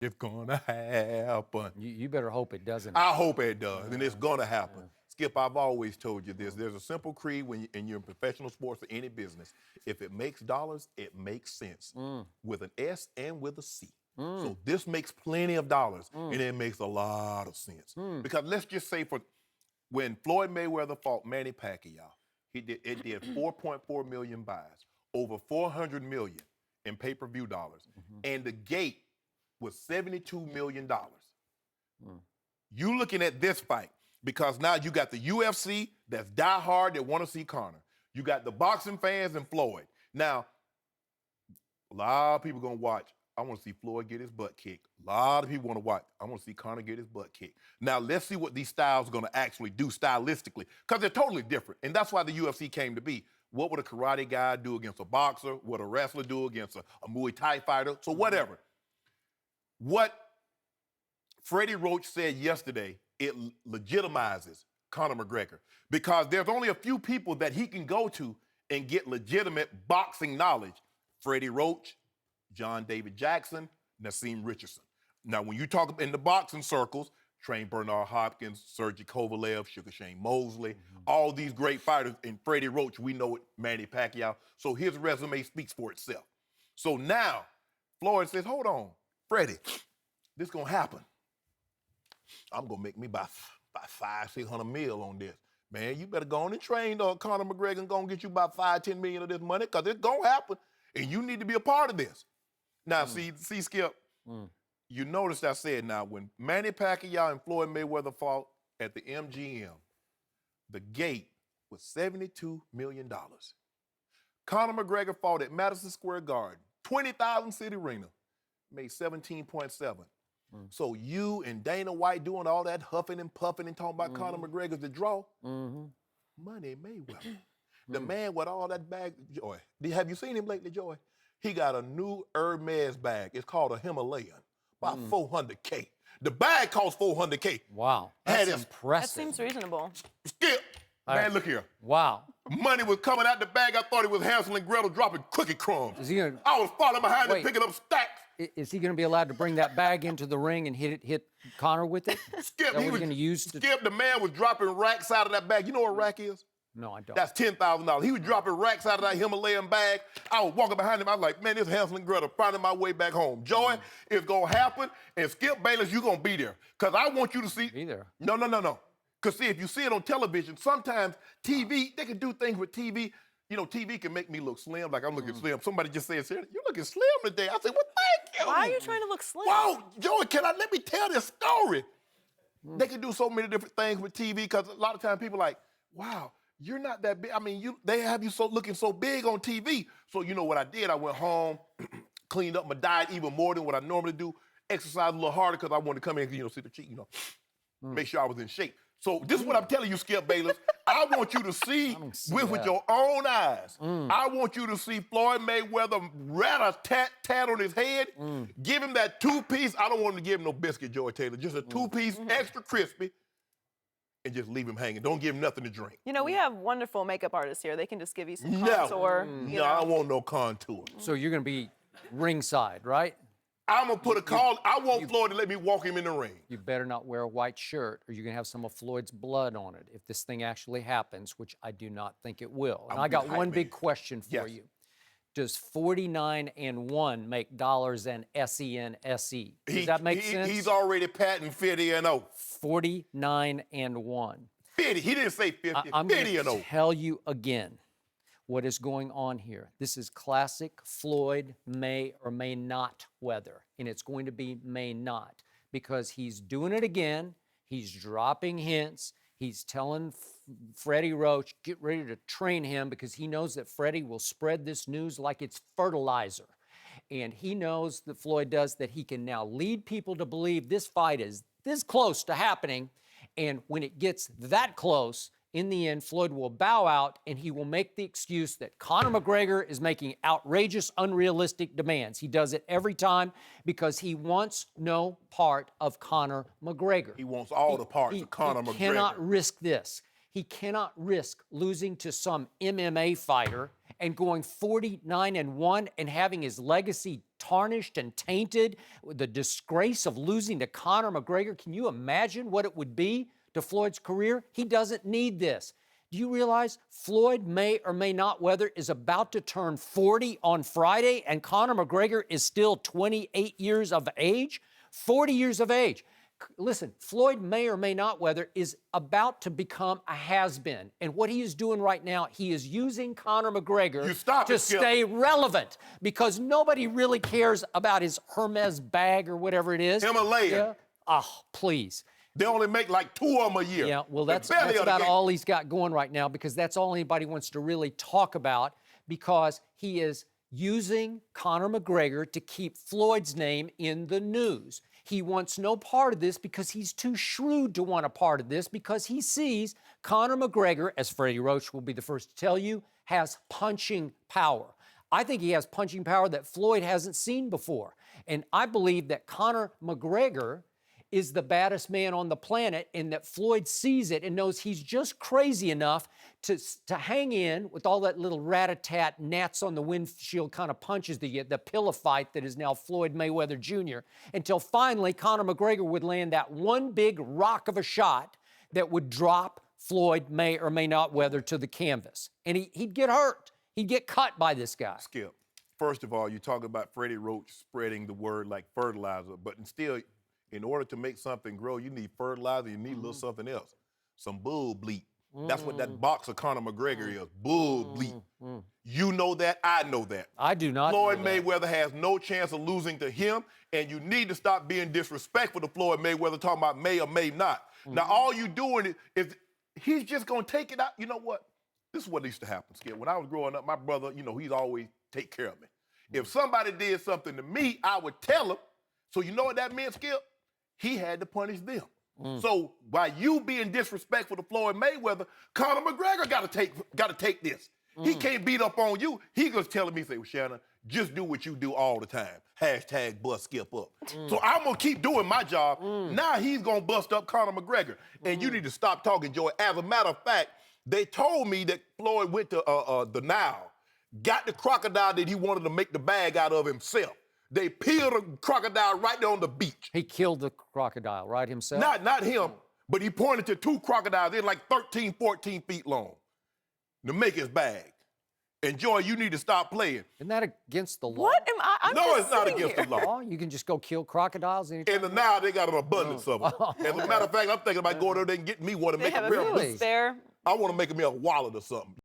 It's gonna happen. You better hope it doesn't. I hope it does, and it's gonna happen. Skip, I've always told you this. There's a simple creed when you're in professional sports or any business. If it makes dollars, it makes sense. With an S and with a C. So this makes plenty of dollars, and it makes a lot of sense. Because let's just say when Floyd Mayweather fought Manny Pacquiao, it did 4.4 million buys, over 400 million in pay-per-view dollars, and the gate was $72 million. You looking at this fight, because now you got the UFC that's diehard that want to see Conor. You got the boxing fans and Floyd. Now, a lot of people gonna watch. I want to see Floyd get his butt kicked. A lot of people want to watch. I want to see Conor get his butt kicked. Now, let's see what these styles are gonna actually do stylistically, because they're totally different. And that's why the UFC came to be. What would a karate guy do against a boxer? What would a wrestler do against a Muay Thai fighter? So whatever. What Freddie Roach said yesterday, it legitimizes Conor McGregor, because there's only a few people that he can go to and get legitimate boxing knowledge. Freddie Roach, John David Jackson, Nassim Richardson. Now, when you talk in the boxing circles, train Bernard Hopkins, Sergey Kovalev, Sugar Shane Mosley, all these great fighters, and Freddie Roach, we know it, Manny Pacquiao. So his resume speaks for itself. So now, Floyd says, hold on, Freddie, this gonna happen. I'm gonna make me about $500-600 million on this. Man, you better go on and train Conor McGregor and gonna get you about $5-10 million of this money, because it's gonna happen, and you need to be a part of this. Now, see, Skip, you noticed I said now, when Manny Pacquiao and Floyd Mayweather fought at the MGM, the gate was $72 million. Conor McGregor fought at Madison Square Garden, 20,000 seat arena, made 17.7. So you and Dana White doing all that huffing and puffing and talking about Conor McGregor's the draw. Money Mayweather. The man with all that bag, Joy. Have you seen him lately, Joy? He got a new Hermes bag. It's called a Himalayan, about $400K. The bag costs $400K. Wow, that's impressive. That seems reasonable. Skip, man, look here. Wow. Money was coming out the bag. I thought it was Hansel and Gretel dropping cookie crumbs. Is he gonna, I was falling behind him picking up stacks. Is he going to be allowed to bring that bag into the ring and hit Conor with it? Skip, he was going to use. Skip, the man was dropping racks out of that bag. You know what a rack is? No, I don't. That's $10,000. He was dropping racks out of that Himalayan bag. I was walking behind him. I was like, man, this Hansel and Gretel, finding my way back home. Joy, it's going to happen. And Skip Bayless, you're going to be there. Because I want you to see. Be there. No. Because see, if you see it on television, sometimes TV, they can do things with TV. You know, TV can make me look slim, like I'm looking slim. Somebody just said, you're looking slim today. I said, well, thank you. Why are you trying to look slim? Wow, Joey, let me tell this story. They can do so many different things with TV, because a lot of times people are like, wow, you're not that big. I mean, they have you looking so big on TV. So you know what I did? I went home, cleaned up my diet even more than what I normally do, exercised a little harder because I wanted to come in and see the cheek, make sure I was in shape. So this is what I'm telling you, Skip Bayless. I want you to see with your own eyes. I want you to see Floyd Mayweather rat-a-tat-tat on his head. Give him that two-piece. I don't want him to give him no biscuit, Joy Taylor. Just a two-piece, extra crispy, and just leave him hanging. Don't give him nothing to drink. You know, we have wonderful makeup artists here. They can just give you some contour. No, I don't want no contour. So you're going to be ringside, right? I'm going to put a call. I want Floyd to let me walk him in the ring. You better not wear a white shirt, or you're going to have some of Floyd's blood on it if this thing actually happens, which I do not think it will. And I got one big question for you. Does 49-1 make dollars and SEN-SE? Does that make sense? He's already patting 50-0. 49-1. 50. He didn't say 50. I'm going to 50-0. tell you again what is going on here. This is classic Floyd may or may not weather, and it's going to be may not, because he's doing it again. He's dropping hints. He's telling Freddie Roach, get ready to train him, because he knows that Freddie will spread this news like it's fertilizer. And he knows that Floyd does, that he can now lead people to believe this fight is this close to happening. And when it gets that close, in the end, Floyd will bow out, and he will make the excuse that Conor McGregor is making outrageous, unrealistic demands. He does it every time because he wants no part of Conor McGregor. He wants all the parts of Conor McGregor. He cannot risk this. He cannot risk losing to some MMA fighter and going 49-1 and having his legacy tarnished and tainted, the disgrace of losing to Conor McGregor. Can you imagine what it would be to Floyd's career? He doesn't need this. Do you realize Floyd may or may not Mayweather is about to turn 40 on Friday, and Conor McGregor is still 28 years of age? 40 years of age. Listen, Floyd may or may not Mayweather is about to become a has-been. And what he is doing right now, he is using Conor McGregor to stay relevant, because nobody really cares about his Hermes bag or whatever it is. Himalayan. Yeah? Oh, please. They only make like 2 of them a year. Yeah, well, that's about all he's got going right now, because that's all anybody wants to really talk about, because he is using Conor McGregor to keep Floyd's name in the news. He wants no part of this because he's too shrewd to want a part of this, because he sees Conor McGregor, as Freddie Roach will be the first to tell you, has punching power. I think he has punching power that Floyd hasn't seen before. And I believe that Conor McGregor is the baddest man on the planet, and that Floyd sees it and knows he's just crazy enough to hang in with all that little rat-a-tat, gnats on the windshield kind of punches, the pillow fight that is now Floyd Mayweather Jr., until finally Conor McGregor would land that one big rock of a shot that would drop Floyd may or may not Mayweather to the canvas. And he'd get hurt. He'd get cut by this guy. Skip, first of all, you talk about Freddie Roach spreading the word like fertilizer, but still, in order to make something grow, you need fertilizer, you need a little something else. Some bull bleat. That's what that boxer Conor McGregor is, bull bleat. You know that, I know that. I do not Floyd know that. Mayweather has no chance of losing to him, and you need to stop being disrespectful to Floyd Mayweather, talking about may or may not. Now, all you doing is he's just going to take it out. You know what? This is what used to happen, Skip. When I was growing up, my brother, you know, he'd always take care of me. If somebody did something to me, I would tell him. So you know what that meant, Skip? He had to punish them. So by you being disrespectful to Floyd Mayweather, Conor McGregor got to take this. He can't beat up on you. He was telling me, say, well, Shannon, just do what you do all the time. Hashtag bust Skip up. So I'm going to keep doing my job. Now he's going to bust up Conor McGregor. And you need to stop talking, Joy. As a matter of fact, they told me that Floyd went to the Nile, got the crocodile that he wanted to make the bag out of himself. They peeled a crocodile right there on the beach. He killed the crocodile, right, himself? Not him, but he pointed to 2 crocodiles. They're like 13, 14 feet long to make his bag. And Joy, you need to stop playing. Isn't that against the law? What am I? I'm No, just it's not sitting against here. the law. You can just go kill crocodiles anytime. And now they got an abundance of them. As a matter of fact, I'm thinking about going over there and getting me one to They make have a a pair of food Really? boots. spare. I want to make me a wallet or something.